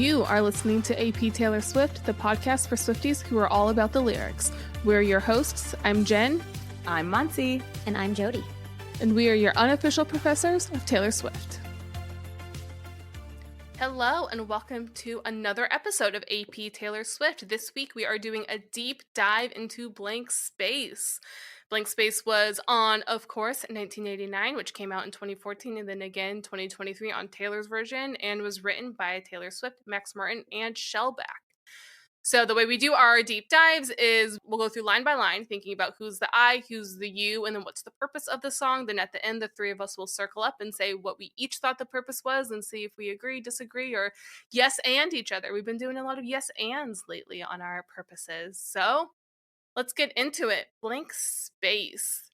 You are listening to AP Taylor Swift, the podcast for Swifties who are all about the lyrics. We're your hosts. I'm Jen. I'm Muncie. And I'm Jody. And we are your unofficial professors of Taylor Swift. Hello, and welcome to another episode of AP Taylor Swift. This week we are doing a deep dive into Blank Space. Blank Space was on, of course, 1989, which came out in 2014, and then again 2023 on Taylor's version, and was written by Taylor Swift, Max Martin, and Shellback. So the way we do our deep dives is we'll go through line by line, thinking about who's the I, who's the you, and then what's the purpose of the song. Then at the end, the three of us will circle up and say what we each thought the purpose was and see if we agree, disagree, or yes and each other. We've been doing a lot of yes ands lately on our purposes. So let's get into it. Blank Space.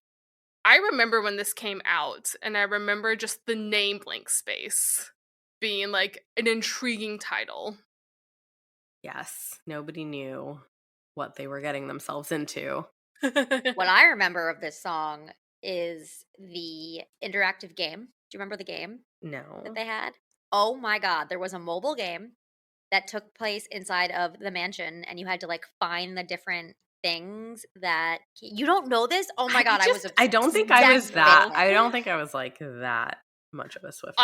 I remember when this came out, and I remember just the name Blank Space being like an intriguing title. Yes, nobody knew what they were getting themselves into. What I remember of this song is the interactive game. Do you remember the game No. that they had? Oh my God, there was a mobile game that took place inside of the mansion, and you had to like find the different things that you don't know this. Oh my God, I don't think I was that. I don't think I was like that much of a Swift.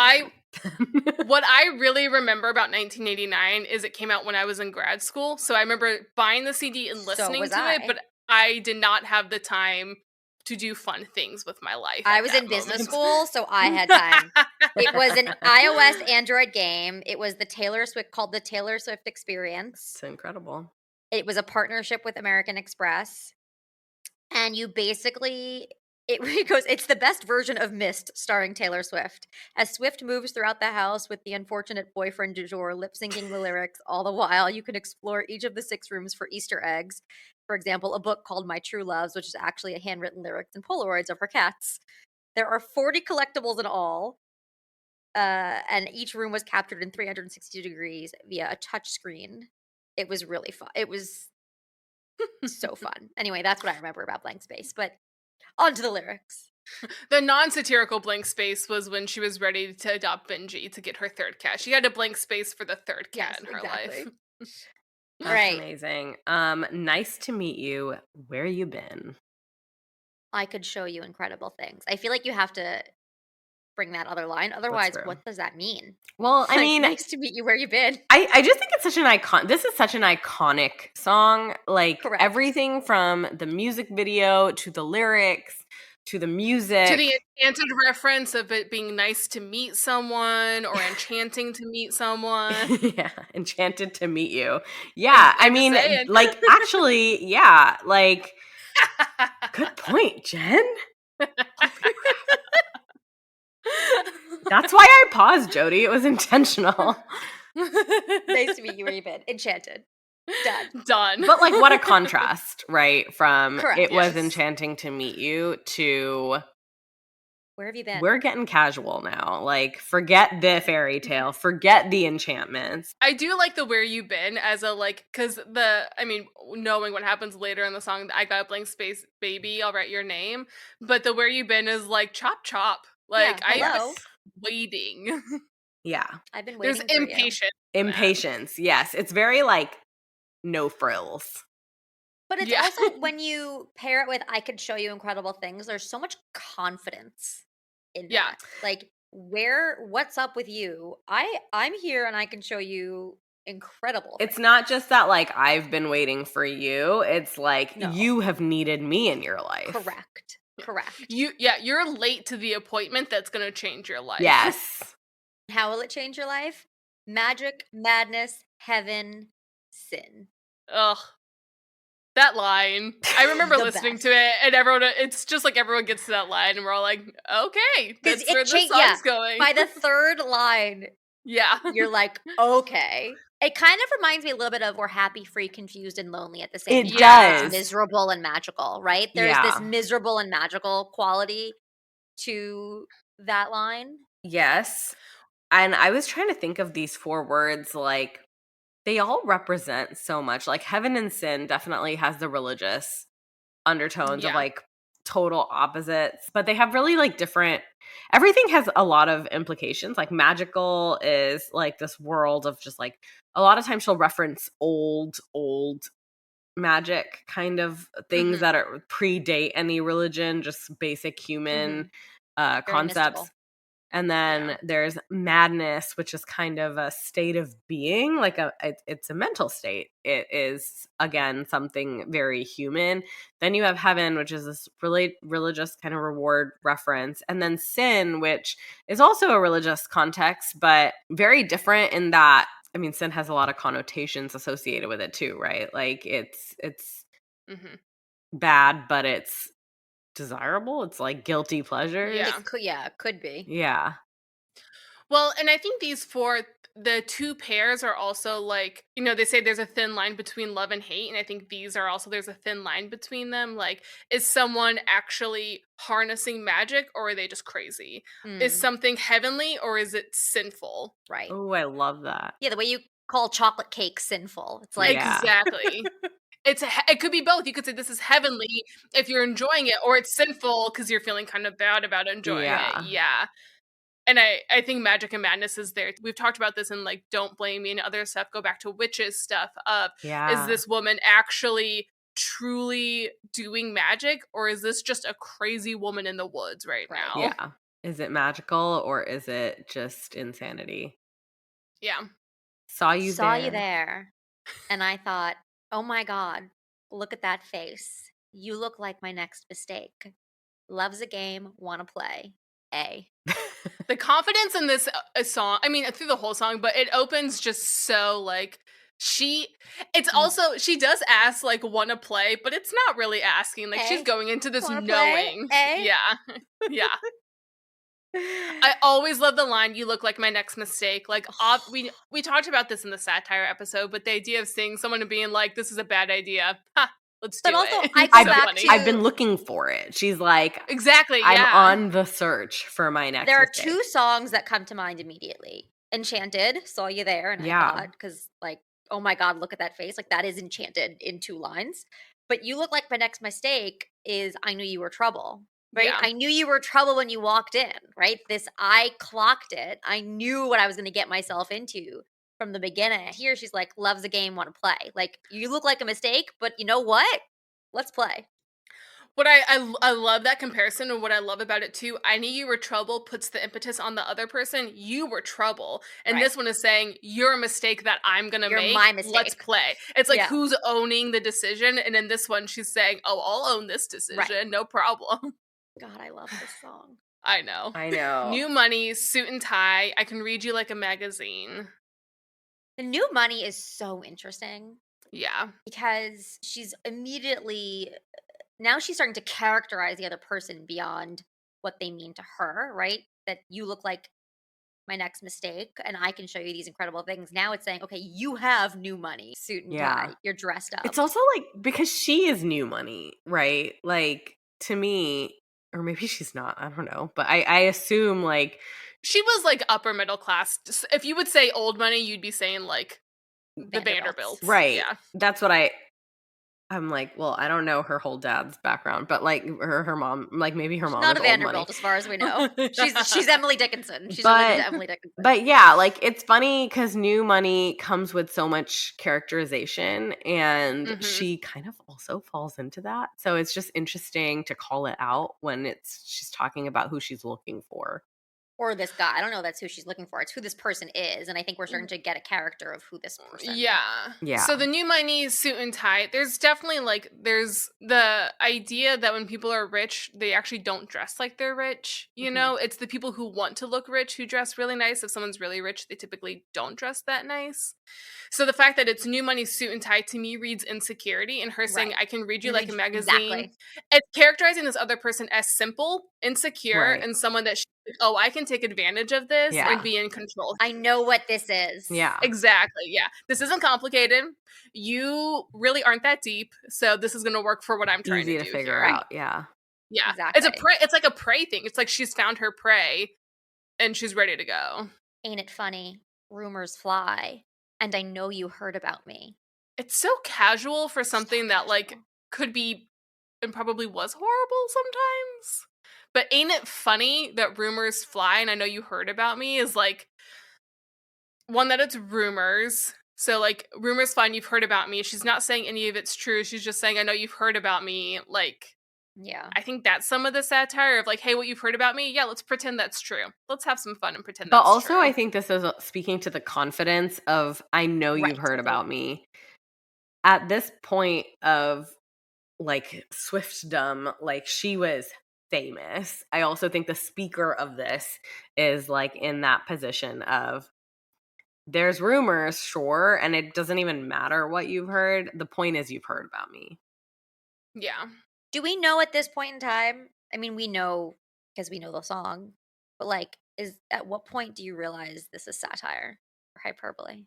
What I really remember about 1989 is it came out when I was in grad school. So I remember buying the CD and listening to it, but I did not have the time to do fun things with my life. I was in business school, so I had time. It was an iOS Android game. It was the Taylor Swift, called the Taylor Swift Experience. It's incredible. It was a partnership with American Express. And you basically, it's the best version of Mist starring Taylor Swift. As Swift moves throughout the house with the unfortunate boyfriend du jour lip-syncing the lyrics, all the while you can explore each of the 6 rooms for Easter eggs. For example, a book called My True Loves, which is actually a handwritten lyrics and Polaroids of her cats. There are 40 collectibles in all, and each room was captured in 360 degrees via a touch screen. It was really fun. It was so fun. Anyway, that's what I remember about Blank Space, but on to the lyrics. The non-satirical Blank Space was when she was ready to adopt Benji to get her third cat. She had a blank space for the third cat in her life. That's right. Amazing. Nice to meet you. Where you been? I could show you incredible things. I feel like you have to bring that other line. Otherwise, what does that mean? Well, I mean, nice to meet you. Where you been? I just think it's such an this is such an iconic song. Like everything from the music video to the lyrics to the music. To the enchanted reference of it being nice to meet someone or enchanting to meet someone. Yeah, enchanted to meet you. Yeah, I mean, like, actually, yeah, like, good point, Jen. That's why I paused, Jody. It was intentional. Nice to meet you. Where you been? Enchanted. Done. But like, what a contrast, right? From was enchanting to meet you to where have you been? We're getting casual now. Like, forget the fairy tale, forget the enchantments. I do like the where you been as a because knowing what happens later in the song, I got a blank space, baby, I'll write your name. But the where you been is like chop chop. Like I was waiting. Yeah, I've been waiting. There's impatience. Impatience. Yes, it's very like no frills. But it's also when you pair it with I could show you incredible things, there's so much confidence in that. Like, what's up with you? I'm here and I can show you incredible things. It's not just that like I've been waiting for you. It's like you have needed me in your life. Correct. You're late to the appointment that's going to change your life. Yes. How will it change your life? Magic, madness, heaven, sin. Ugh. That line. I remember listening to it, and it's just like everyone gets to that line, and we're all like, okay, that's where the song's going. By the third line, you're like, okay. It kind of reminds me a little bit of We're Happy, Free, Confused, and Lonely at the same time. It does. It's miserable and magical, right? There's this miserable and magical quality to that line. Yes. And I was trying to think of these 4 words, like, they all represent so much. Like, heaven and sin definitely has the religious undertones of, like, total opposites, but they have really like different, everything has a lot of implications. Like magical is like this world of just like, a lot of times she'll reference old magic kind of things that are predate any religion, just basic human Very concepts. mystical. And then there's madness, which is kind of a state of being, like it's a mental state. It is, again, something very human. Then you have heaven, which is this really religious kind of reward reference. And then sin, which is also a religious context, but very different in that, I mean, sin has a lot of connotations associated with it too, right? Like it's bad, but it's desirable. It's like guilty pleasures. Yeah. It could be. Yeah. Well, and I think these four, the two pairs are also like, they say there's a thin line between love and hate. And I think these are also, there's a thin line between them. Like, is someone actually harnessing magic or are they just crazy? Is something heavenly or is it sinful? Right. Oh, I love that. Yeah, the way you call chocolate cake sinful. It's like, exactly. It could be both. You could say this is heavenly if you're enjoying it, or it's sinful because you're feeling kind of bad about enjoying it. Yeah. And I think magic and madness is there. We've talked about this in like Don't Blame Me and other stuff. Go back to witches stuff of is this woman actually truly doing magic or is this just a crazy woman in the woods right now? Yeah. Is it magical or is it just insanity? Yeah. Saw you there. And I thought, oh my God, look at that face. You look like my next mistake. Loves a game, wanna play. The confidence in this song, I mean, through the whole song, but it opens just so like it's also, she does ask like wanna play, but it's not really asking. Like she's going into this knowing. Yeah. I always love the line, "You look like my next mistake." Like, we talked about this in the satire episode, but the idea of seeing someone and being like, "This is a bad idea. Ha, let's do it." But also, I go back to... I've been looking for it. She's like, exactly. I'm on the search for my next. There are two songs that come to mind immediately: "Enchanted," "Saw You There," and I thought, because like, oh my God, look at that face. Like that is Enchanted in 2 lines. But "You Look Like My Next Mistake" is "I Knew You Were Trouble." Right? Yeah. I knew you were trouble when you walked in, right? I clocked it. I knew what I was going to get myself into from the beginning. Here she's like, loves a game, want to play. Like, you look like a mistake, but you know what? Let's play. What I love that comparison, and what I love about it too, "I knew you were trouble" puts the impetus on the other person. You were trouble. And this one is saying, you're a mistake that I'm going to make. My mistake. Let's play. It's like, who's owning the decision? And in this one, she's saying, oh, I'll own this decision. No problem. God, I love this song. I know. New money, suit and tie. I can read you like a magazine. The new money is so interesting. Yeah. Because she's immediately... now she's starting to characterize the other person beyond what they mean to her, right? That you look like my next mistake and I can show you these incredible things. Now it's saying, okay, you have new money, suit and tie. You're dressed up. It's also like, because she is new money, right? Like, to me, or maybe she's not, I don't know. But I assume like... she was like upper middle class. If you would say old money, you'd be saying like the Vanderbilts. Right. Yeah. That's what I'm like, well, I don't know her whole dad's background, but like her mom, like maybe her mom not is a Vanderbilt as far as we know. She's Emily Dickinson. She's related to Emily Dickinson. But yeah, like it's funny because new money comes with so much characterization, and she kind of also falls into that. So it's just interesting to call it out when she's talking about who she's looking for. Or this guy. I don't know that's who she's looking for. It's who this person is. And I think we're starting to get a character of who this person is. Yeah. So the new money, suit and tie, there's definitely like, there's the idea that when people are rich, they actually don't dress like they're rich. You know, it's the people who want to look rich who dress really nice. If someone's really rich, they typically don't dress that nice. So the fact that it's new money, suit and tie, to me reads insecurity, and her saying, I can read you like a magazine. Exactly. It's characterizing this other person as simple, insecure, and someone that oh, I can take advantage of this and be in control. I know what this is. Yeah. Exactly. Yeah. This isn't complicated. You really aren't that deep. So this is going to work for what I'm trying to do. Easy to figure out. Yeah. Yeah. Exactly. It's like a prey thing. It's like she's found her prey and she's ready to go. Ain't it funny? Rumors fly. And I know you heard about me. It's so casual for something that like could be and probably was horrible sometimes. But ain't it funny that rumors fly, and I know you heard about me, is like, one, that it's rumors. So, like, rumors fly and you've heard about me. She's not saying any of it's true. She's just saying, I know you've heard about me. Like, Yeah. I think that's some of the satire of like, hey, what you've heard about me? Yeah, let's pretend that's true. Let's have some fun and pretend But that's also, true. I think this is speaking to the confidence of, I know you've Right. heard about me. At this point of like Swiftdom, like she was famous. I also think the speaker of this is like in that position of, there's rumors, sure, and it doesn't even matter what you've heard. The point is you've heard about me. Yeah. Do we know at this point in time? I mean, we know because we know the song, but like, is at what point do you realize this is satire or hyperbole?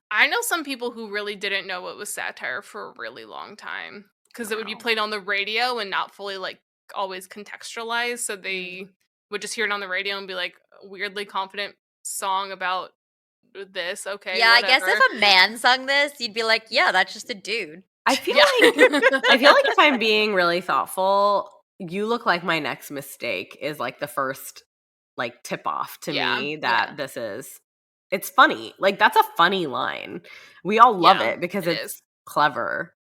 I know some people who really didn't know it was satire for a really long time because it would be Wow. played on the radio and not fully like always contextualized. So they would just hear it on the radio and be like, weirdly confident song about this. Okay, Yeah, I guess whatever. if a man sung this, you'd be like, yeah, that's just a dude. I feel Yeah. like if I'm being really thoughtful, you look like my next mistake is like the first like tip off to Yeah, me that yeah. this is, it's funny. Like that's a funny line. We all love Yeah, it because it it's is. clever.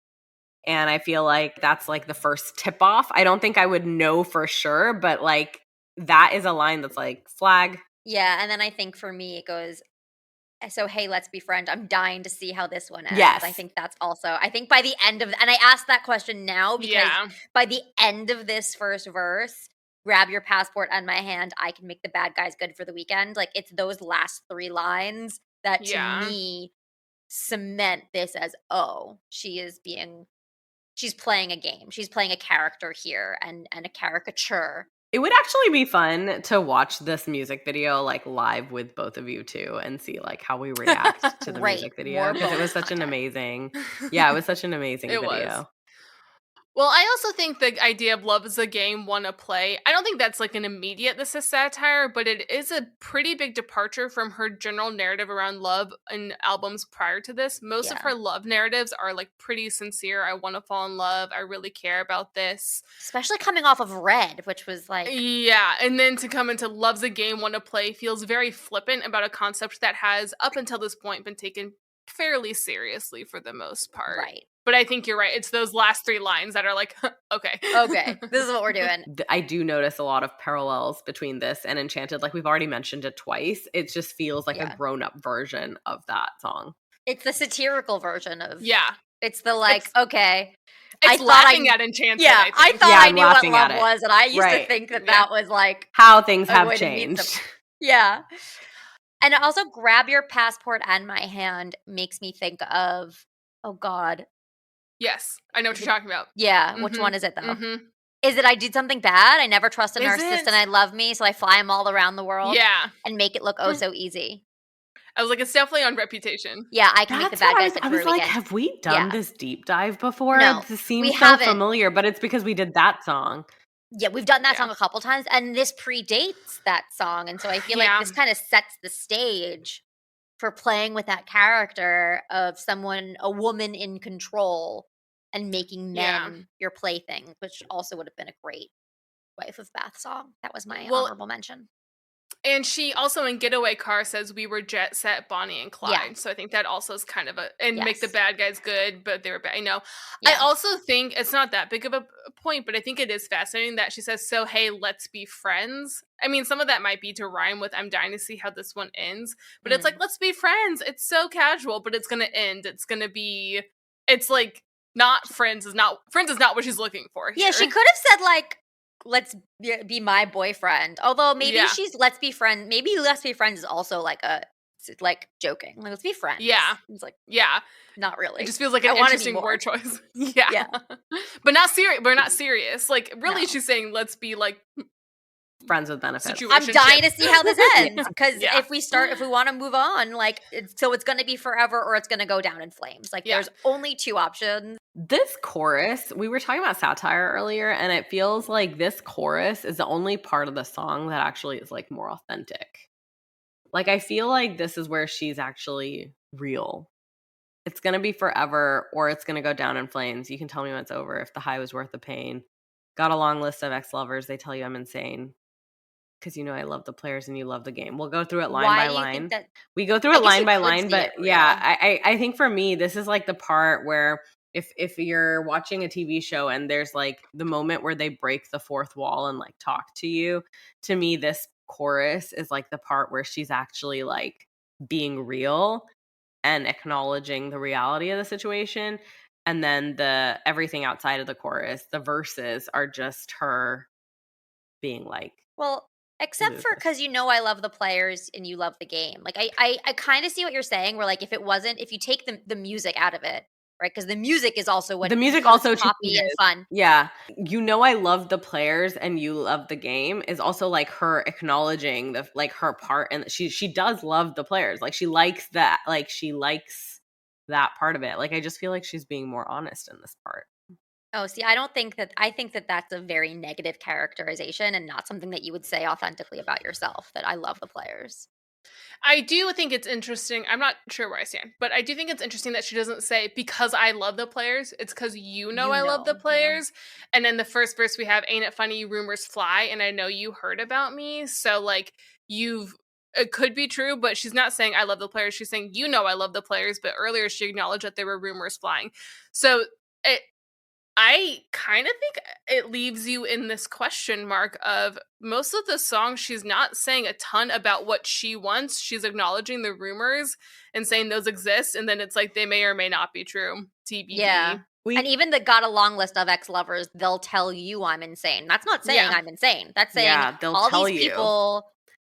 And I feel like that's like the first tip off. I don't think I would know for sure, but like that is a line that's like flag. Yeah, and then I think for me it goes, so hey, let's be friends. I'm dying to see how this one ends. Yes. I think that's also, I think by the end of, and I asked that question now because Yeah. by the end of this first verse, grab your passport and my hand, I can make the bad guys good for the weekend. Like it's those last 3 lines that to Yeah. me cement this as, oh, she's playing a game. She's playing a character here and a caricature. It would actually be fun to watch this music video like live with both of you too and see like how we react to the Right. music video More because it was bonus such an content. amazing, yeah, it was such an amazing It video. was. Well, I also think the idea of love is a game, wanna play. I don't think that's like an immediate this is satire, but it is a pretty big departure from her general narrative around love in albums prior to this. Most of Yeah. her love narratives are like pretty sincere. I want to fall in love. I really care about this. Especially coming off of Red, which was like, Yeah, and then to come into love's a game, wanna play feels very flippant about a concept that has up until this point been taken fairly seriously for the most part. right. But I think you're right. It's those last 3 lines that are like, okay. Okay, this is what we're doing. I do notice a lot of parallels between this and Enchanted. Like we've already mentioned it twice. It just feels like Yeah. a grown-up version of that song. It's the satirical version of, Yeah. it's the like, It's- okay. It's laughing at Enchanted, Yeah, I I think. thought Yeah, I I'm knew what laughing love at it. was, and I used to Right. think that Yeah. that was like How things a have way to meet changed. some- Yeah. And also, grab your passport and my hand makes me think of, oh God. Yes, I know what you're talking about. Yeah, which one is it though? Mhm. Is it I did something bad? I never trust a Is narcissist it? and I love me, so I fly them all around the world Yeah. and make it look oh so easy. I was like, it's definitely on Reputation. Yeah, I can make the That's bad what guys good I for a was like, weekend. have we done Yeah. this deep dive before? No, This we seems so haven't. familiar, but it's because we did that song. Yeah, we've done that Yeah. song a couple times, and this predates that song, and so I feel Yeah. like this kind of sets the stage for playing with that character of someone, a woman in control, and making Yeah. men your plaything, which also would have been a great Wife of Bath song. That was my Well, honorable mention. And she also in Getaway Car says we were jet set Bonnie and Clyde. Yeah. So I think that also is kind of a and make the Yes. bad guys good, but they were bad. I know. I Yeah. also think it's not that big of a point, but I think it is fascinating that she says, so hey, let's be friends. I mean, some of that might be to rhyme with I'm dying to see how this one ends. But it's like, let's be friends. It's so casual, but it's gonna end. It's gonna be it's like not friends is not what she's looking for here. Yeah, she could have said like, let's be my boyfriend. Although maybe Yeah. she's let's be friends. Maybe let's be friends is also like a like joking. Like let's be friends. Yeah. It's like Yeah. not really. It just feels like I an wanna be interesting more. word choice. Yeah. Yeah. But not serious. We're not serious. Like, really, No. she's saying, let's be like Friends with benefits. situationship. I'm dying to see how this ends because Yeah. if we want to move on, like, so it's going to be forever or it's going to go down in flames. Like, Yeah. there's only 2 options. This chorus, we were talking about satire earlier, and it feels like this chorus is the only part of the song that actually is like more authentic. Like, I feel like this is where she's actually real. it's going to be forever or it's going to go down in flames. You can tell me when it's over if the high was worth the pain. Got a long list of ex-lovers. They tell you I'm insane because you know I love the players and you love the game. We'll go through it line Why by do you think line. that? We go through I it guess line you by could line, see it but yeah, real. I think for me this is like the part where if you're watching a TV show and there's like the moment where they break the fourth wall and like talk to you, to me this chorus is like the part where she's actually like being real and acknowledging the reality of the situation. And then the everything outside of the chorus, the verses are just her being like, Well, except for ludicrous. because you know I love the players and you love the game. Like I kind of see what you're saying. Where like if you take the music out of it, right? Because the music is also what The music because it's also poppy and changes. fun. Yeah. You know I love the players and you love the game is also like her acknowledging the like her part, and she does love the players. Like she likes that. Like she likes that part of it. Like I just feel like she's being more honest in this part. Oh, see, I don't think that. I think that that's a very negative characterization and not something that you would say authentically about yourself. That I love the players. I do think it's interesting. I'm not sure where I stand, but I do think it's interesting that she doesn't say because I love the players. It's because you know I love the Yeah. players. And then the first verse we have, "Ain't it funny rumors fly?" And I know you heard about me, so like you've. It could be true, but she's not saying I love the players. She's saying you know I love the players. But earlier she acknowledged that there were rumors flying. So it, I kind of think it leaves you in this question mark of most of the songs she's not saying a ton about what she wants. She's acknowledging the rumors and saying those exist, and then it's like they may or may not be true. Yeah. TBD. And even the got a long list of ex-lovers, they'll tell you I'm insane. That's not saying Yeah. I'm insane. That's saying Yeah, they'll all tell these you. people.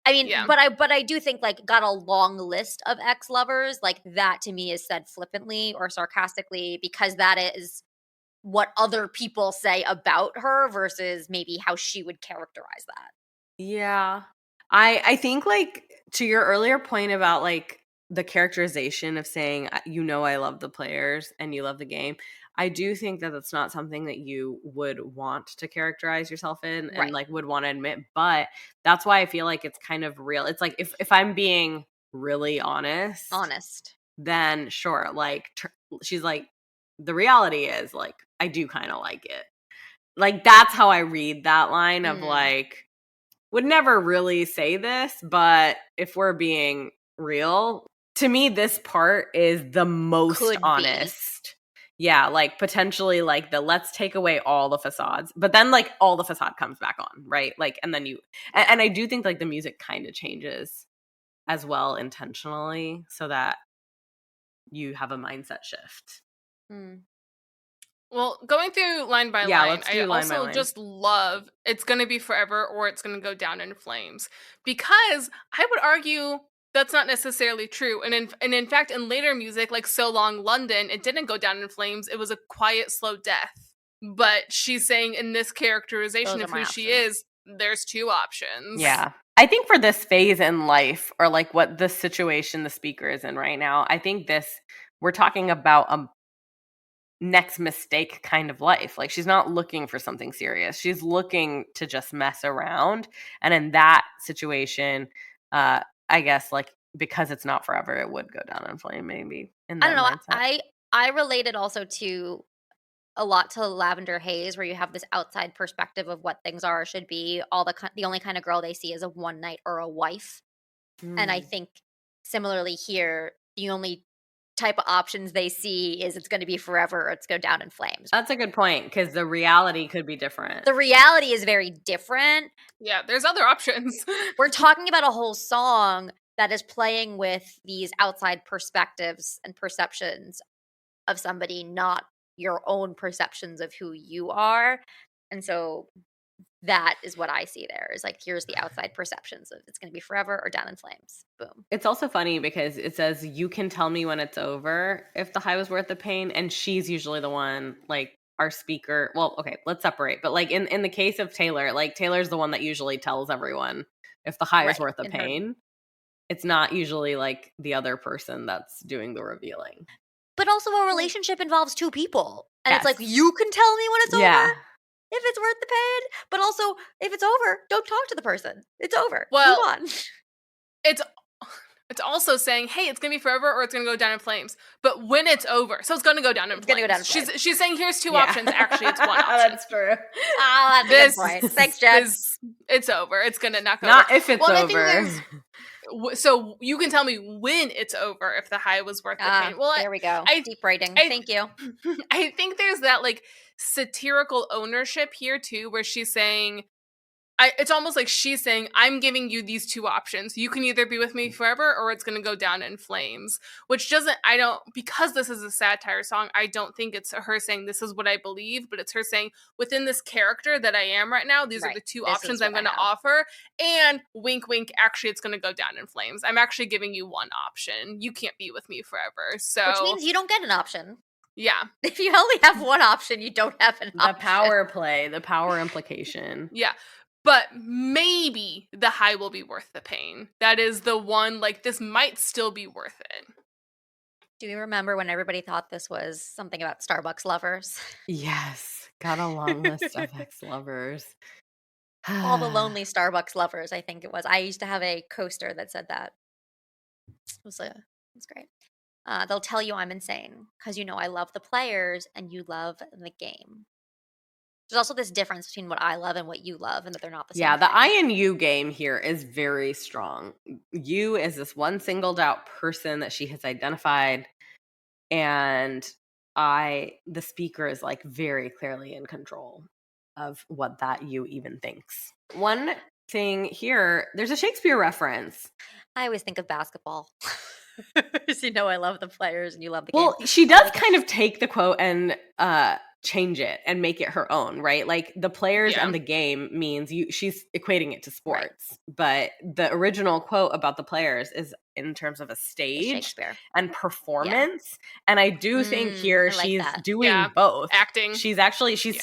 I mean, Yeah. but I do think like got a long list of ex-lovers, like that to me is said flippantly or sarcastically because that is what other people say about her versus maybe how she would characterize that. Yeah. I think like to your earlier point about like the characterization of saying you know I love the players and you love the game. I do think that that's not something that you would want to characterize yourself in and Right. like would want to admit, but that's why I feel like it's kind of real. It's like if I'm being really honest, Honest. then sure, like she's like the reality is like I do kind of like it. Like that's how I read that line of Mm. like would never really say this, but if we're being real, to me, this part is the most Could be. honest. Yeah, like potentially like the let's take away all the facades, but then like all the facade comes back on, right? Like, and then you, Yeah. and I do think like the music kind of changes as well intentionally so that you have a mindset shift. Mm. Well, going through line by Yeah, line, let's I do line by also line. just love "It's Gonna Be Forever" or "It's Gonna Go Down in Flames" because I would argue that's not necessarily true. And in fact, in later music like "So Long London," it didn't go down in flames. It was a quiet, slow death. But she's saying in this characterization Those are of my who she options. is, there's two options. Yeah. I think for this phase in life or like what the situation the speaker is in right now, I think we're talking about a next mistake kind of life. Like she's not looking for something serious. She's looking to just mess around. And in that situation, I guess like because it's not forever, it would go down in flame maybe in I don't that know. mindset. I related also to a lot to Lavender Haze, where you have this outside perspective of what things are or should be. The only kind of girl they see is a one night or a wife, and I Mm. think similarly here, the only type of options they see is it's going to be forever or it's go down in flames. That's a good point because the reality could be different. The reality is very different. Yeah, there's other options. We're talking about a whole song that is playing with these outside perspectives and perceptions of somebody, not your own perceptions of who you are. And so that is what I see there is like, here's the outside perceptions of it's going to be forever or down in flames. Boom. It's also funny because it says, you can tell me when it's over if the high was worth the pain. And she's usually the one, like our speaker. Well, okay, let's separate. But like in the case of Taylor, like Taylor's the one that usually tells everyone if the high is Right. worth the In her, pain. It's not usually like the other person that's doing the revealing. but also a relationship involves two people. And it's like, Yes. you can tell me when it's Yeah. over if it's worth the pain. But also, if it's over, don't talk to the person. It's over. Well, Move on. it's It's also saying, hey, it's going to be forever or it's going to go down in flames. But when it's over, so it's going to go down in It's flames. gonna go down in flames. She's saying here's two options. Actually, it's one option. That's true. That's a good point. Thanks, Jen. It's over. It's going to not go Not over. if it's Well, over. So you can tell me when it's over if the high was worth the pain. Well, there we go. Deep writing. Thank you. I think there's that like satirical ownership here too, where she's saying, it's almost like she's saying, I'm giving you these two options. You can either be with me forever or it's going to go down in flames, which because this is a satire song, I don't think it's her saying this is what I believe, but it's her saying within this character that I am right now, these are the two options I'm going to offer. And wink, wink, actually, it's going to go down in flames. I'm actually giving you one option. You can't be with me forever. So, which means you don't get an option. Yeah. If you only have one option, you don't have an option. The power play, the power implication. Yeah. But maybe the high will be worth the pain. That is the one, like, this might still be worth it. Do you remember when everybody thought this was something about Starbucks lovers? Yes. Got a long list of ex-lovers. All the lonely Starbucks lovers, I think it was. I used to have a coaster that said that. It was great. They'll tell you I'm insane because I love the players and you love the game. There's also this difference between what I love and what you love, and that they're not the same. Yeah, the I and you game here is very strong. You is this one singled out person that she has identified, and the speaker is like very clearly in control of what that you even thinks. One thing here, there's a Shakespeare reference. I always think of basketball. Because I love the players and you love the game. Well, she does kind of take the quote and change it and make it her own, right? Like the players and the game means she's equating it to sports. Right. But the original quote about the players is in terms of a stage and performance. Yeah. And I do think here she's doing both. Acting. She's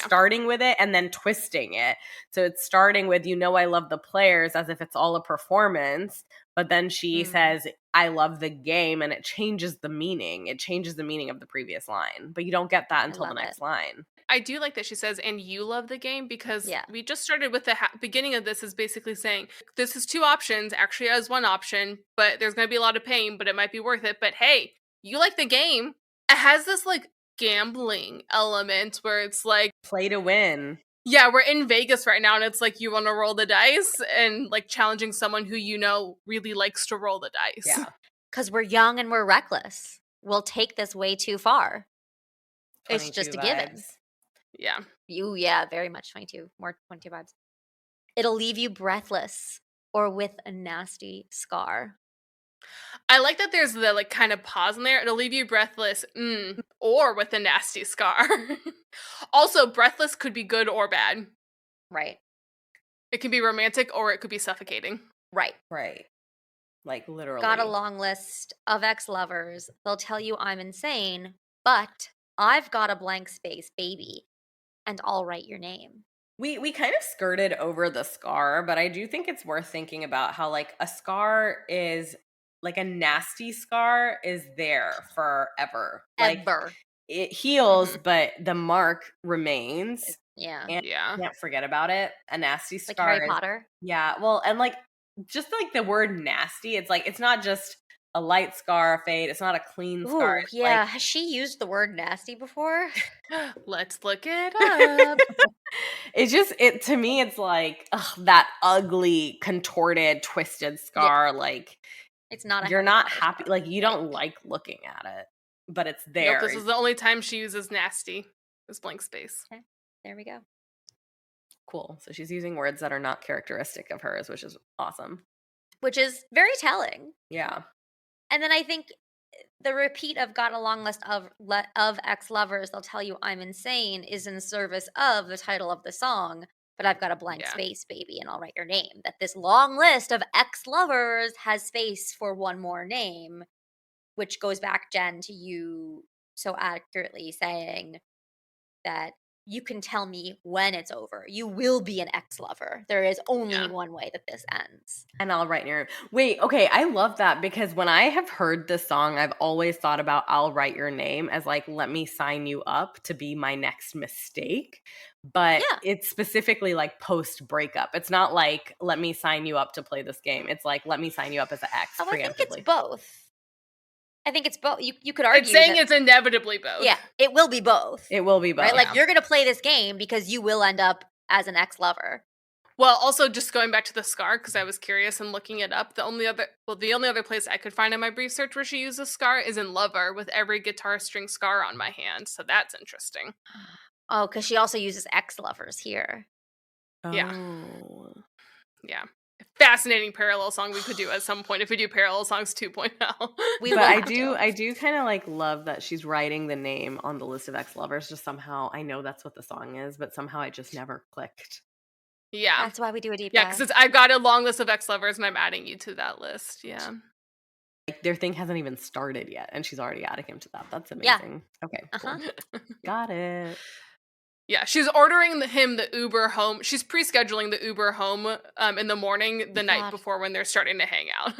starting with it and then twisting it. So it's starting with, I love the players as if it's all a performance. But then she says, I love the game, and it changes the meaning. It changes the meaning of the previous line. But you don't get that until the next line. I do like that she says, and you love the game, because we just started with the beginning of this is basically saying, this is two options, actually as one option, but there's going to be a lot of pain, but it might be worth it. But hey, you like the game. It has this like gambling element where it's like play to win. Yeah, we're in Vegas right now, and it's like you want to roll the dice and like challenging someone who really likes to roll the dice. Yeah, because we're young and we're reckless. We'll take this way too far. It's just a given. Yeah. Very much 22. More 22 vibes. It'll leave you breathless or with a nasty scar. I like that there's the like kind of pause in there. It'll leave you breathless or with a nasty scar. Also, breathless could be good or bad. Right. It can be romantic or it could be suffocating. Right. Like literally. Got a long list of ex-lovers. They'll tell you I'm insane, but I've got a blank space, baby, and I'll write your name. We kind of skirted over the scar, but I do think it's worth thinking about how like a scar is like a nasty scar is there forever. Ever. Like it heals, but the mark remains. Yeah. And you can't forget about it. A nasty scar. Like Harry Potter. Yeah. Well, and like just like the word nasty, it's like it's not just a light scar, a fade. It's not a clean scar. Ooh, yeah. Has she used the word nasty before? Let's look it up. To me, it's like that ugly, contorted, twisted scar. Yeah. Like it's not. You're not happy. Like you don't like looking at it, but it's there. Nope, this is the only time she uses nasty. This blank space. Okay, there we go. Cool. So she's using words that are not characteristic of hers, which is awesome. Which is very telling. Yeah. And then I think the repeat of got a long list of ex-lovers, they'll tell you I'm insane, is in service of the title of the song, but I've got a blank space, baby, and I'll write your name. That this long list of ex-lovers has space for one more name, which goes back, Jen, to you so accurately saying that you can tell me when it's over. You will be an ex-lover. There is only Yeah. one way that this ends. And I'll write your wait, okay, I love that because when I have heard this song, I've always thought about I'll write your name as like, let me sign you up to be my next mistake. But Yeah. it's specifically like post breakup. It's not like let me sign you up to play this game. It's like let me sign you up as an ex Oh, I think it's preemptively. both. I think it's both. You could argue It's saying that, it's inevitably both. yeah, it will be both. It will be both. Right? Like, Yeah. you're going to play this game because you will end up as an ex-lover. Well, also just going back to the scar, because I was curious and looking it up, the only other place I could find in my brief search where she uses scar is in Lover, with every guitar string scar on my hand. So that's interesting. Oh, because she also uses ex-lovers here. Yeah. Oh. Yeah. Fascinating parallel song we could do at some point if we do parallel songs 2.0. We But will I have do to. kind of like love that she's writing the name on the list of ex-lovers. Just somehow I know that's what the song is, but somehow it just never clicked. Yeah. That's why we do a deep Yeah, dive. because I've got a long list of ex-lovers and I'm adding you to that list. Yeah. Like their thing hasn't even started yet, and she's already adding him to that. That's Yeah. amazing. Okay, Uh-huh. cool. Got it. Yeah, she's ordering him the Uber home. She's pre-scheduling the Uber home in the morning, the night God. before when they're starting to hang out.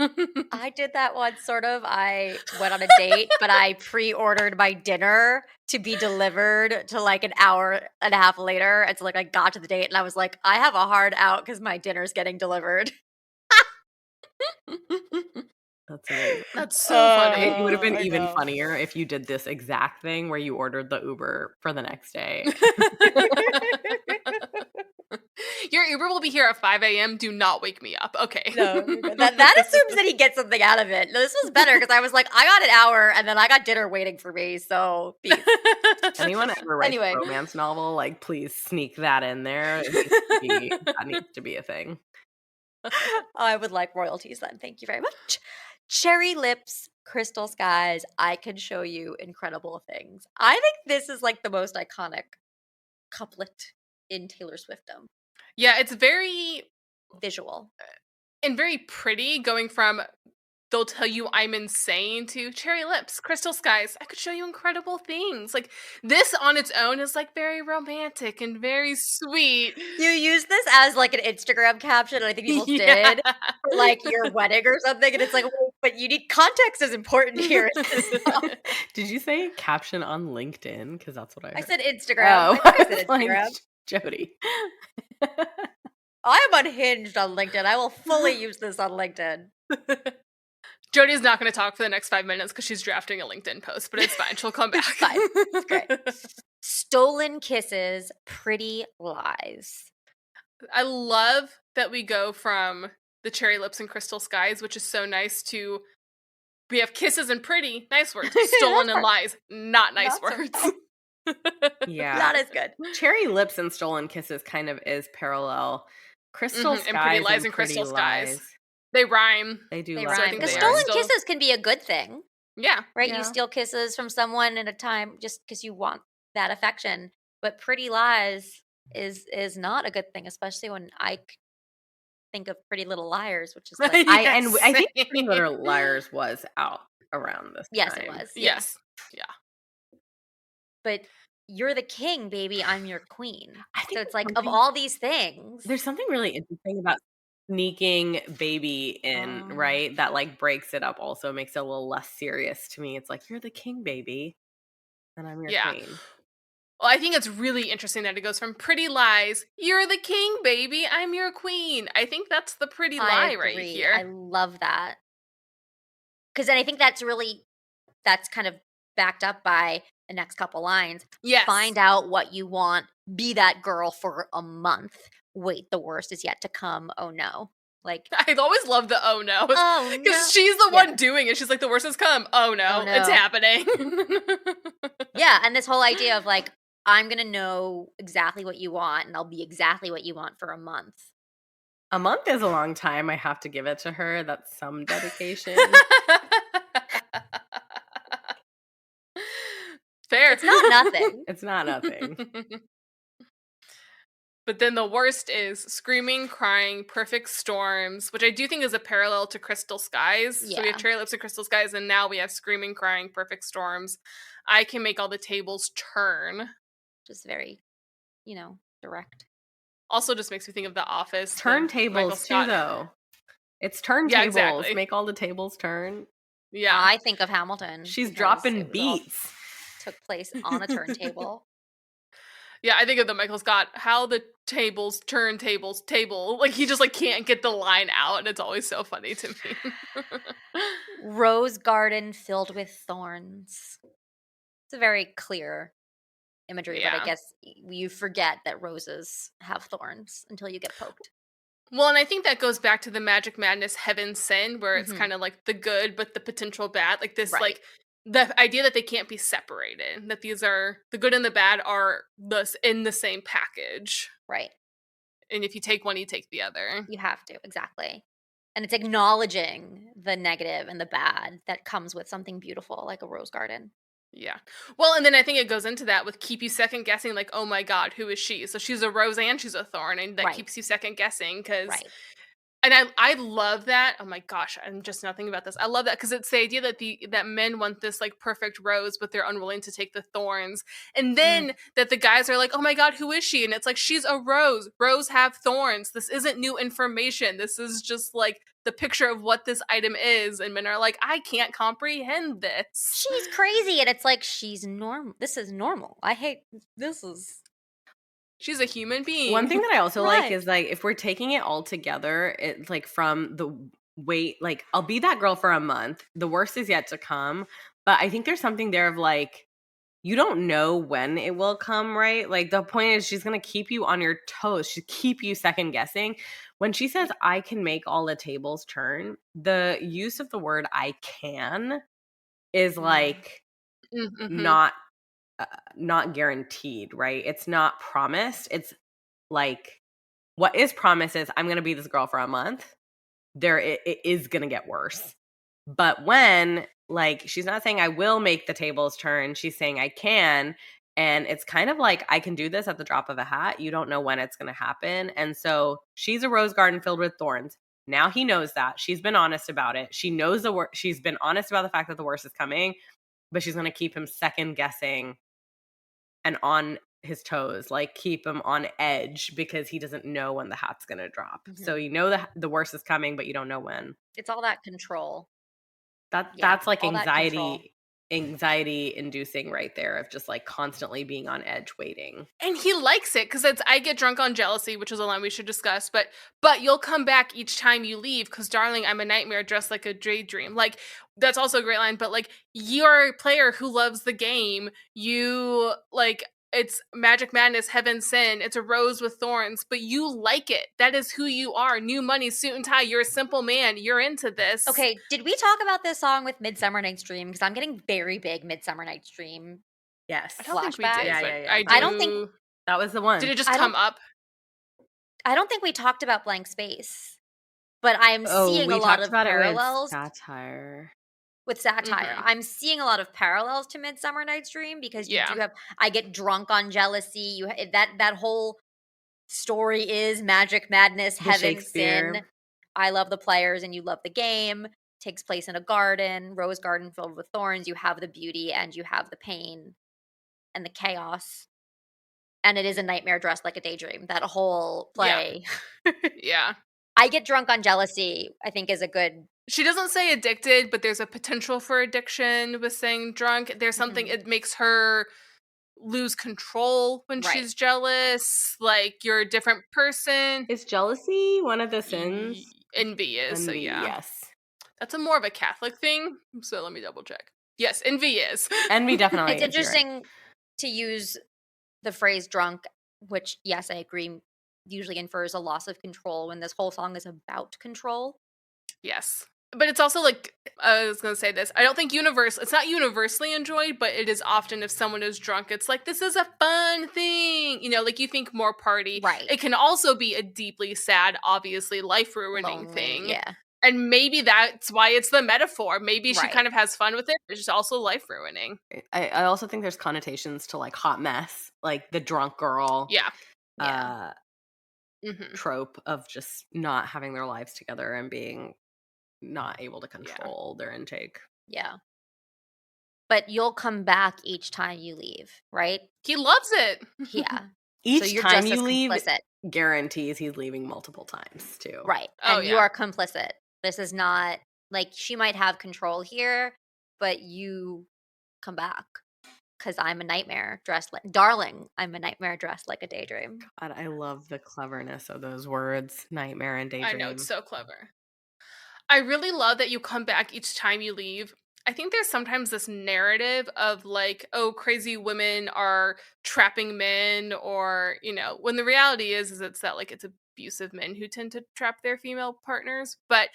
I did that once, sort of. I went on a date, but I pre-ordered my dinner to be delivered to like an hour and a half later. And so like I got to the date and I was like, I have a hard out because my dinner's getting delivered. That's amazing. That's so funny. It would have been I even know. funnier if you did this exact thing where you ordered the Uber for the next day. Your Uber will be here at 5 a.m. Do not wake me up. Okay. No, that assumes that he gets something out of it. No, this was better because I was like, I got an hour and then I got dinner waiting for me. So peace. Anyone ever writes Anyway. a romance novel, like please sneak that in there. That needs to be a thing. I would like royalties then. Thank you very much. Cherry lips, crystal skies. I can show you incredible things. I think this is like the most iconic couplet in Taylor Swiftum. Yeah, it's very Visual. and very pretty, going from they'll tell you I'm insane to cherry lips, crystal skies. I could show you incredible things. Like this on its own is like very romantic and very sweet. You use this as like an Instagram caption, and I think people did for like your wedding or something, and it's like, well, but you need context is important here. Did you say caption on LinkedIn? Because that's what I heard. I said Instagram. Oh, I think I said like, Instagram. Jody. I am unhinged on LinkedIn. I will fully use this on LinkedIn. Jody's not going to talk for the next 5 minutes because she's drafting a LinkedIn post, but it's fine. She'll come back. It's fine. It's great. Stolen kisses, pretty lies. I love that we go from the cherry lips and crystal skies, which is so nice, to we have kisses and pretty, nice words, stolen and lies, not nice Not so words. Yeah. Not as good. Cherry lips and stolen kisses kind of is parallel. Crystal skies and pretty lies and crystal skies. lies. They rhyme. They do They love rhyme. think Because they are stolen still- kisses can be a good thing, Yeah. right? Yeah. You steal kisses from someone at a time just because you want that affection. But pretty lies is not a good thing, especially when I think of Pretty Little Liars, which is like, I think Yes. Pretty Little Liars was out around this yes, time. it was. Yeah. Yes. Yeah. But you're the king, baby. I'm your queen. I think So it's like, of something- all these things, There's something really interesting about sneaking baby in, right? That like breaks it up, also makes it a little less serious to me. It's like, you're the king, baby, and I'm your Yeah. queen. Well, I think it's really interesting that it goes from pretty lies, you're the king, baby, I'm your queen. I think that's the pretty I lie agree. right here. I love that. Because then I think that's kind of backed up by the next couple lines. Yes. Find out what you want. Be that girl for a month. Wait, the worst is yet to come. Oh no. Like, I always love the oh no. oh no. Because she's the one doing it. She's like, the worst has come. Oh no, Oh, no. it's happening. Yeah, and this whole idea of like, I'm going to know exactly what you want and I'll be exactly what you want for a month. A month is a long time. I have to give it to her. That's some dedication. Fair. It's not nothing. It's not nothing. But then the worst is screaming, crying, perfect storms, which I do think is a parallel to Crystal Skies. So we Yeah. have Cherry Lips and Crystal Skies, and now we have screaming, crying, perfect storms. I can make all the tables turn. Just very direct. Also just makes me think of The Office. Michael Turntables too, Scott. though. It's Yeah, turntables. exactly. Make all the tables turn. Yeah. I think of Hamilton. She's because dropping it was all beats. took place on a turntable. Yeah, I think of the Michael Scott, how the tables, turntables, table. Like, he just, like, can't get the line out, and it's always so funny to me. Rose garden filled with thorns. It's a very clear imagery, but I Yeah. guess you forget that roses have thorns until you get poked. Well, and I think that goes back to the Magic Madness Heaven Sin, where it's Mhm. kind of like the good, but the potential bad. Like this, Right. like the idea that they can't be separated. That these are the good and the bad are thus in the same package. Right. And if you take one, you take the other. You have to, exactly. And it's acknowledging the negative and the bad that comes with something beautiful like a rose garden. Yeah. Well, and then I think it goes into that with keep you second guessing, like, oh my God, who is she? So she's a rose and she's a thorn, and that Right. keeps you second guessing because Right. and I love that. Oh my gosh, I'm just now thinking about this. I love that because it's the idea that that men want this like perfect rose, but they're unwilling to take the thorns. And then that the guys are like, "Oh my God, who is she?" And it's like, "She's a rose. Rose have thorns. This isn't new information. This is just like the picture of what this item is." And men are like, "I can't comprehend this. She's crazy, and it's like she's normal. This is normal. I hate this is She's a human being." One thing that I also like Right. is like if we're taking it all together, it's like from the wait, like I'll be that girl for a month. The worst is yet to come. But I think there's something there of like you don't know when it will come, right? Like the point is she's gonna keep you on your toes. She keep you second guessing. When she says I can make all the tables turn, the use of the word I can is like Mm-hmm. not guaranteed, right? It's not promised. It's like what is promised is I'm going to be this girl for a month. It is going to get worse. But when like she's not saying I will make the tables turn, she's saying I can, and it's kind of like I can do this at the drop of a hat. You don't know when it's going to happen. And so she's a rose garden filled with thorns. Now he knows that. She's been honest about it. She knows she's been honest about the fact that the worst is coming, but she's going to keep him second guessing and on his toes, like keep him on edge because he doesn't know when the hat's going to drop. So you know the worst is coming, but you don't know when. It's all that control. That's like all that control. anxiety inducing right there of just like constantly being on edge waiting. And he likes it because it's I get drunk on jealousy, which is a line we should discuss. But you'll come back each time you leave because, darling, I'm a nightmare dressed like a daydream. Like that's also a great line. But like you're a player who loves the game. You like it's Magic Madness, Heaven Sin. It's a rose with thorns, but you like it. That is who you are. New money, suit and tie. You're a simple man. You're into this. Okay, did we talk about this song with Midsummer Night's Dream? Because I'm getting very big Midsummer Night's Dream. Yes. I don't think we did. Flashback. Yeah. I don't think that was the one. Did it just come up? I don't think we talked about Blank Space, but I'm seeing a lot of parallels satire. With satire. I'm seeing a lot of parallels to Midsummer Night's Dream because you do have I get drunk on jealousy. That whole story is Magic Madness, Heaven Sin. I love the players and you love the game. Takes place in a garden, rose garden filled with thorns. You have the beauty and you have the pain and the chaos. And it is a nightmare dressed like a daydream. That whole play. Yeah. I get drunk on jealousy, I think is a good. She doesn't say addicted, but there's a potential for addiction with saying drunk. There's something, it makes her lose control when she's jealous. Like, you're a different person. Is jealousy one of the sins? Envy is, envy, so yeah. Yes. That's more of a Catholic thing, so let me double check. Yes, envy is. Envy definitely It's interesting to use the phrase drunk, which, yes, I agree, usually infers a loss of control when this whole song is about control. Yes. But it's also like, I was going to say this, I don't think it's not universally enjoyed, but it is often if someone is drunk, it's like, this is a fun thing. You know, like you think more party. Right. It can also be a deeply sad, obviously life-ruining thing. Yeah. And maybe that's why it's the metaphor. Maybe she kind of has fun with it, but it's also life-ruining. I also think there's connotations to like hot mess, like the drunk girl. Yeah. Trope of just not having their lives together and being not able to control their intake. Yeah. But you'll come back each time you leave, right? He loves it. Yeah. Each you're time just you as leave complicit. guarantees he's leaving multiple times too. Right. Oh, And you yeah. are complicit. This is not like she might have control here, but you come back because I'm a nightmare dressed like darling. I'm a nightmare dressed like a daydream. God, I love the cleverness of those words, nightmare and I know, it's daydream. so clever. I really love that you come back each time you leave. I think there's sometimes this narrative of like, oh, crazy women are trapping men, or, when the reality is it's that like it's abusive men who tend to trap their female partners. But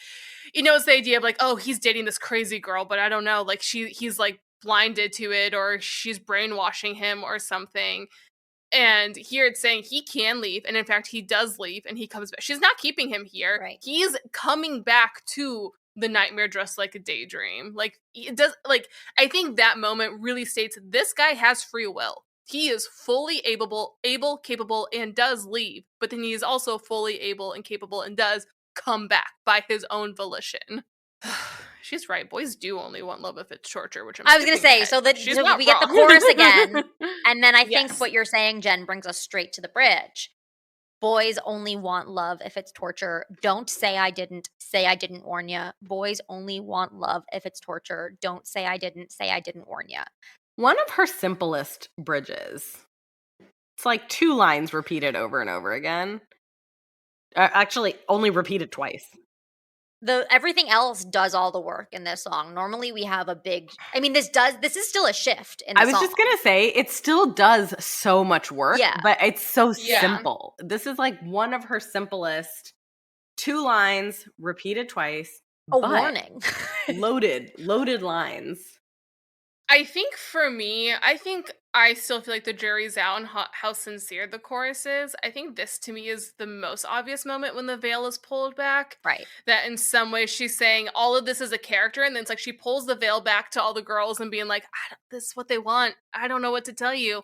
it's the idea of like, oh, he's dating this crazy girl, but I don't know, like he's like blinded to it, or she's brainwashing him or something. And here it's saying he can leave, and in fact, he does leave, and he comes back. She's not keeping him here. Right. He's coming back to the nightmare dressed like a daydream. Like it does. Like I think that moment really states this guy has free will. He is fully able, capable, and does leave. But then he is also fully able and capable and does come back by his own volition. She's right. Boys do only want love if it's torture, which I was going to say, so that so we get the chorus again. And then I think Yes. what you're saying, Jen, brings us straight to the bridge. Boys only want love if it's torture. Don't say I didn't. Say I didn't warn ya. Boys only want love if it's torture. Don't say I didn't. Say I didn't warn ya. One of her simplest bridges. It's like 2 lines repeated over and over again. Actually, only repeated twice. Everything else does all the work in this song. Normally we have a big, I mean, this is still a shift in the song. I was just gonna say, it still does so much work, Yeah. but it's so Yeah. simple. This is like one of her simplest 2 lines repeated twice. A but warning. loaded lines. I think for me, I still feel like the jury's out on how sincere the chorus is. I think this to me is the most obvious moment when the veil is pulled back. Right. That in some way she's saying all of this is a character, and then it's like she pulls the veil back to all the girls and being like, this is what they want. I don't know what to tell you.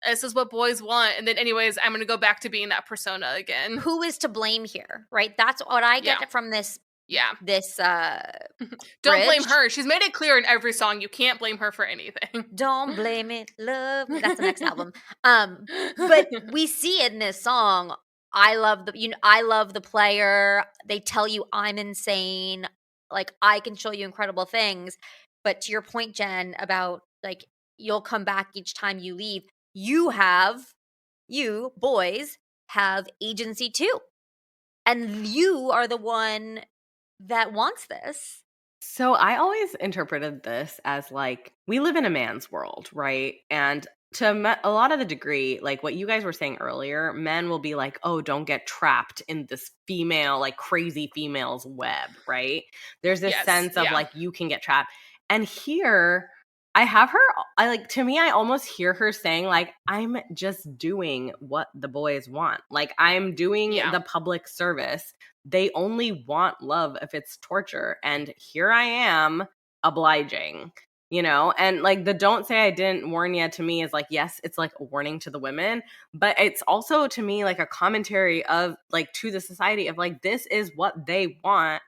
This is what boys want. And then anyways, I'm going to go back to being that persona again. Who is to blame here, right? That's what I get from this. Yeah. This Don't blame her. She's made it clear in every song you can't blame her for anything. Don't blame it, love. That's the next album. But we see it in this song. I love the player. They tell you I'm insane. Like I can show you incredible things. But to your point, Jen, about like you'll come back each time you leave. You boys have agency too. And you are the one that wants this. So I always interpreted this as like, we live in a man's world, right? And to a lot of the degree, like what you guys were saying earlier, men will be like, oh, don't get trapped in this female, like crazy female's web, right? There's this sense of like, you can get trapped. And here, to me, I almost hear her saying like, I'm just doing what the boys want. Like I'm doing the public service. They only want love if it's torture. And here I am obliging, and like the don't say I didn't warn you to me is like, yes, it's like a warning to the women, but it's also to me like a commentary of like to the society of like, this is what they want.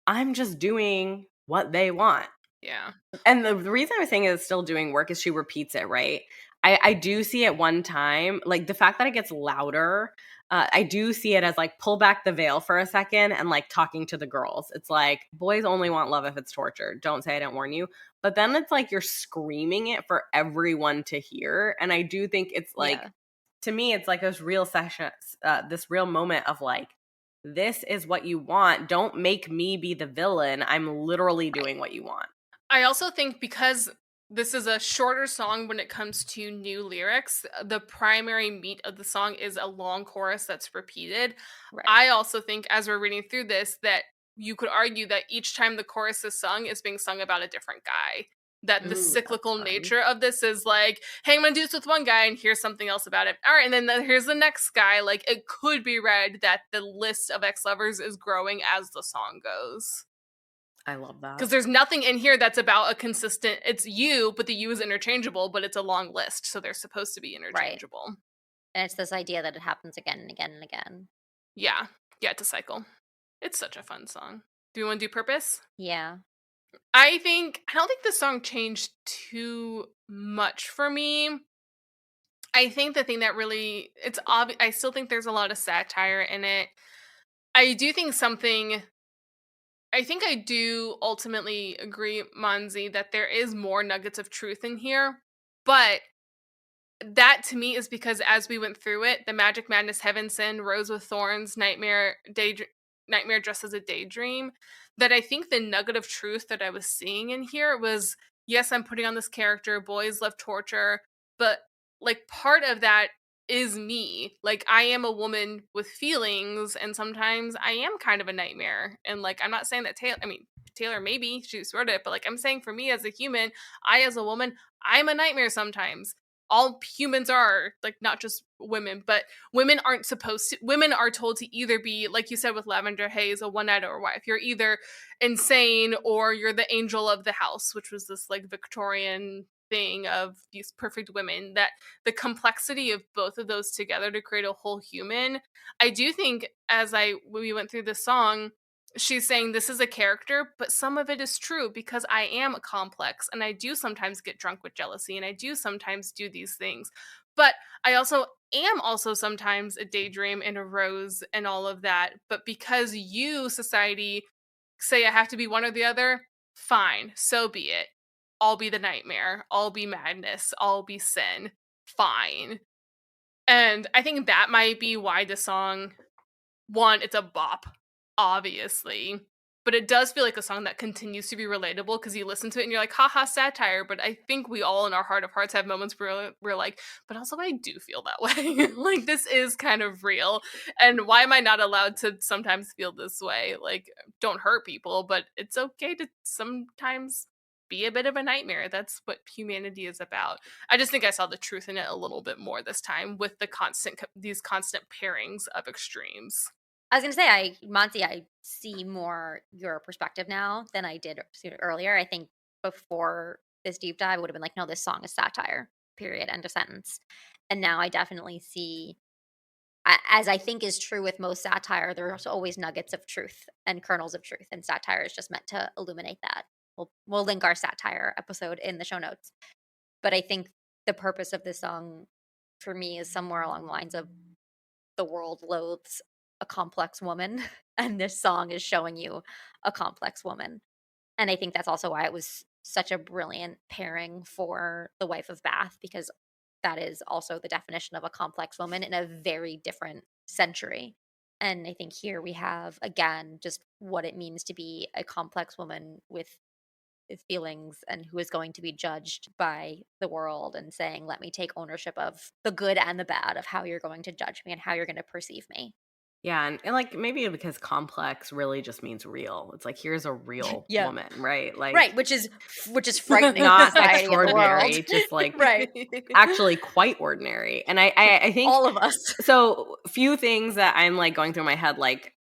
I'm just doing what they want. Yeah. And the reason I was saying it's still doing work is she repeats it, right? I do see it one time, like the fact that it gets louder, I do see it as like pull back the veil for a second and like talking to the girls. It's like, boys only want love if it's torture. Don't say I didn't warn you. But then it's like you're screaming it for everyone to hear. And I do think it's like, to me, it's like this real session, this real moment of like, this is what you want. Don't make me be the villain. I'm literally doing what you want. I also think because this is a shorter song when it comes to new lyrics, the primary meat of the song is a long chorus that's repeated. Right. I also think as we're reading through this that you could argue that each time the chorus is sung is being sung about a different guy. That the cyclical nature of this is like, hey, I'm going to do this with one guy and here's something else about it. All right, and then here's the next guy. Like it could be read that the list of ex-lovers is growing as the song goes. I love that. Because there's nothing in here that's about a consistent, it's you, but the you is interchangeable, but it's a long list, so they're supposed to be interchangeable. Right. And it's this idea that it happens again and again and again. Yeah, to cycle. It's such a fun song. Do you want to do Purpose? Yeah. I don't think the song changed too much for me. I think the thing that really, it's obvious, I still think there's a lot of satire in it. I do think something, I think I do ultimately agree, Monzi, that there is more nuggets of truth in here. But that to me is because as we went through it, the Magic Madness, Heaven Send, Rose with Thorns, Nightmare Dressed as a Daydream, that I think the nugget of truth that I was seeing in here was, yes, I'm putting on this character, boys love torture, but like part of that is me. Like I am a woman with feelings, and sometimes I am kind of a nightmare. And like I'm not saying that Taylor maybe she wrote it, but like I'm saying for me as a human, I as a woman, I'm a nightmare sometimes. All humans are, like not just women, but women aren't supposed to, women are told to either be, like you said with Lavender Haze, a one-eyed or wife. You're either insane or you're the angel of the house, which was this like Victorian thing of these perfect women, that the complexity of both of those together to create a whole human. I do think as we went through this song, she's saying this is a character, but some of it is true because I am complex and I do sometimes get drunk with jealousy and I do sometimes do these things. But I also am also sometimes a daydream and a rose and all of that. But because you, society, say I have to be one or the other, fine, so be it. I'll be the nightmare. I'll be madness. I'll be sin. Fine. And I think that might be why the song, one, it's a bop, obviously, but it does feel like a song that continues to be relatable because you listen to it and you're like, haha, satire. But I think we all in our heart of hearts have moments where we're like, but also I do feel that way. Like, this is kind of real. And why am I not allowed to sometimes feel this way? Like, don't hurt people, but it's okay to sometimes be a bit of a nightmare. That's what humanity is about. I just think I saw the truth in it a little bit more this time with these constant pairings of extremes. I was gonna say, Monty, I see more your perspective now than I did earlier. I think before this deep dive, I would have been like, no, this song is satire. Period. End of sentence. And now I definitely see, as I think is true with most satire, there's always nuggets of truth and kernels of truth, and satire is just meant to illuminate that. We'll link our satire episode in the show notes. But I think the purpose of this song for me is somewhere along the lines of the world loathes a complex woman, and this song is showing you a complex woman. And I think that's also why it was such a brilliant pairing for The Wife of Bath, because that is also the definition of a complex woman in a very different century. And I think here we have, again, just what it means to be a complex woman with feelings and who is going to be judged by the world and saying, let me take ownership of the good and the bad of how you're going to judge me and how you're going to perceive me. Yeah, and, like, maybe because complex really just means real. It's like, here's a real Yeah. woman, right? Like, Right, which is frightening to not society and the world. extraordinary, just, like, Right. actually quite ordinary. And I think All of us. so few things that I'm, like, going through my head, like,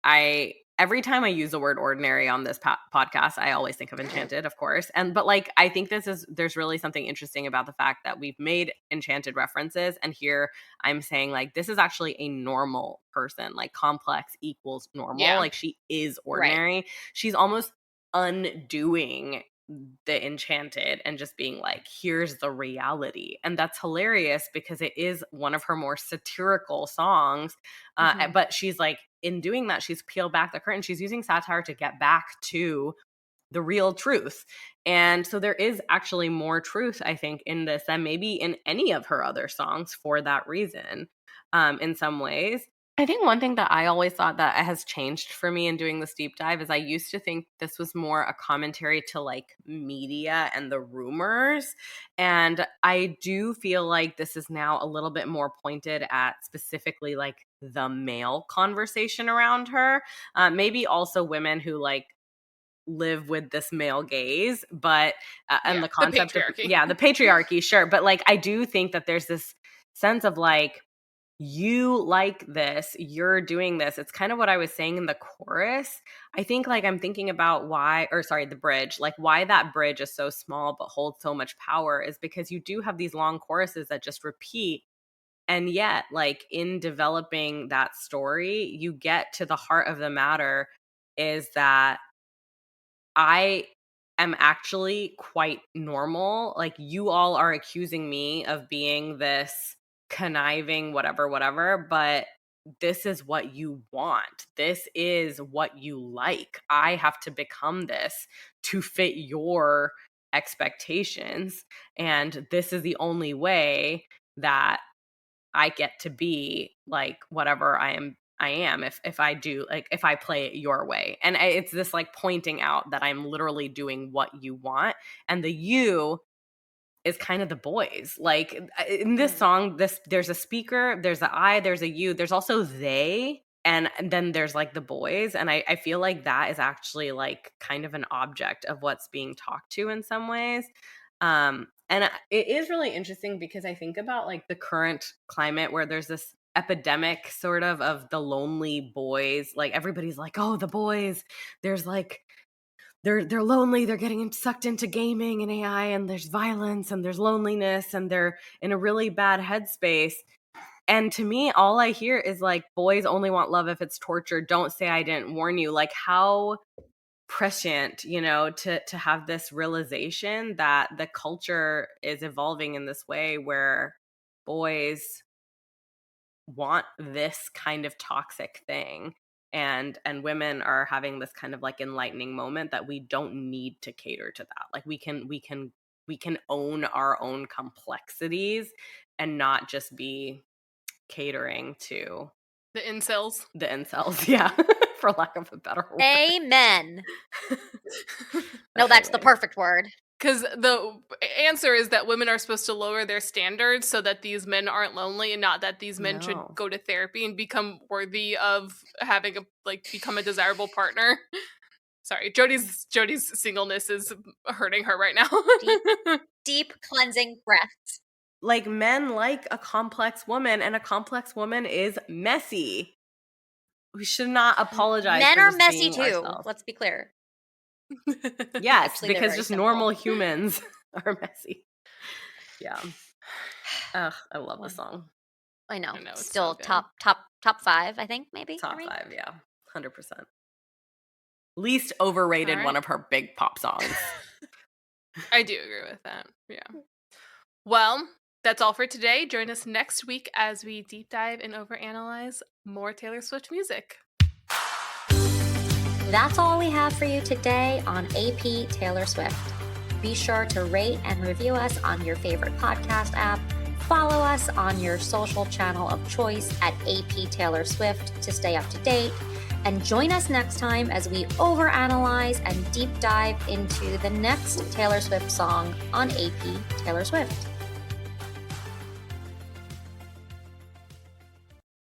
every time I use the word ordinary on this podcast, I always think of Enchanted, of course. But like, I think there's really something interesting about the fact that we've made Enchanted references. And here I'm saying, like, this is actually a normal person. Like, complex equals normal. Yeah. Like, she is Right. ordinary. She's almost undoing the Enchanted and just being like, here's the reality. And that's hilarious because it is one of her more satirical songs. Mhm. But she's like, in doing that, she's peeled back the curtain. She's using satire to get back to the real truth. And so there is actually more truth, I think, in this than maybe in any of her other songs for that reason, in some ways. I think one thing that I always thought that has changed for me in doing this deep dive is I used to think this was more a commentary to like media and the rumors. And I do feel like this is now a little bit more pointed at specifically like the male conversation around her. Maybe also women who like live with this male gaze, but and Yeah, the the concept of patriarchy. the patriarchy, sure. But like I do think that there's this sense of like, you like this, you're doing this. It's kind of what I was saying in the chorus. I think like I'm thinking about the bridge, like why that bridge is so small but holds so much power is because you do have these long choruses that just repeat. And yet, like in developing that story, you get to the heart of the matter is that I am actually quite normal. Like, you all are accusing me of being this conniving, whatever, but this is what you want. This is what you like. I have to become this to fit your expectations. And this is the only way that I get to be like whatever I am if I do, like, if I play it your way. And it's this like pointing out that I'm literally doing what you want. And the you is kind of the boys. Like in this song, there's a speaker, there's a I, there's a you, there's also they, and then there's like the boys. And I feel like that is actually like kind of an object of what's being talked to in some ways. And it is really interesting because I think about like the current climate where there's this epidemic sort of the lonely boys. Like everybody's like, oh, the boys, there's like they're lonely, they're getting sucked into gaming and AI, and there's violence and there's loneliness and they're in a really bad headspace. And to me, all I hear is like, boys only want love if it's torture. Don't say I didn't warn you. Like how prescient, to have this realization that the culture is evolving in this way where boys want this kind of toxic thing. And women are having this kind of like enlightening moment that we don't need to cater to that. Like we can own our own complexities and not just be catering to the incels. Yeah, for lack of a better word. Amen. No, that's the perfect word. Because the answer is that women are supposed to lower their standards so that these men aren't lonely, and not that these men should go to therapy and become worthy of having become a desirable partner. Sorry, Jody's singleness is hurting her right now. Deep cleansing breaths. Like men like a complex woman, and a complex woman is messy. We should not apologize. Men for are just messy being too. ourselves. Let's be clear. Yes, Actually, because just simple. normal humans are messy. Yeah. Ugh, I love the song. I know. It's Still so top 5, I think, maybe. Top 5, yeah. 100%. Least overrated one of her big pop songs. I do agree with that. Yeah. Well, that's all for today. Join us next week as we deep dive and overanalyze more Taylor Swift music. That's all we have for you today on AP Taylor Swift. Be sure to rate and review us on your favorite podcast app. Follow us on your social channel of choice at AP Taylor Swift to stay up to date. And join us next time as we overanalyze and deep dive into the next Taylor Swift song on AP Taylor Swift.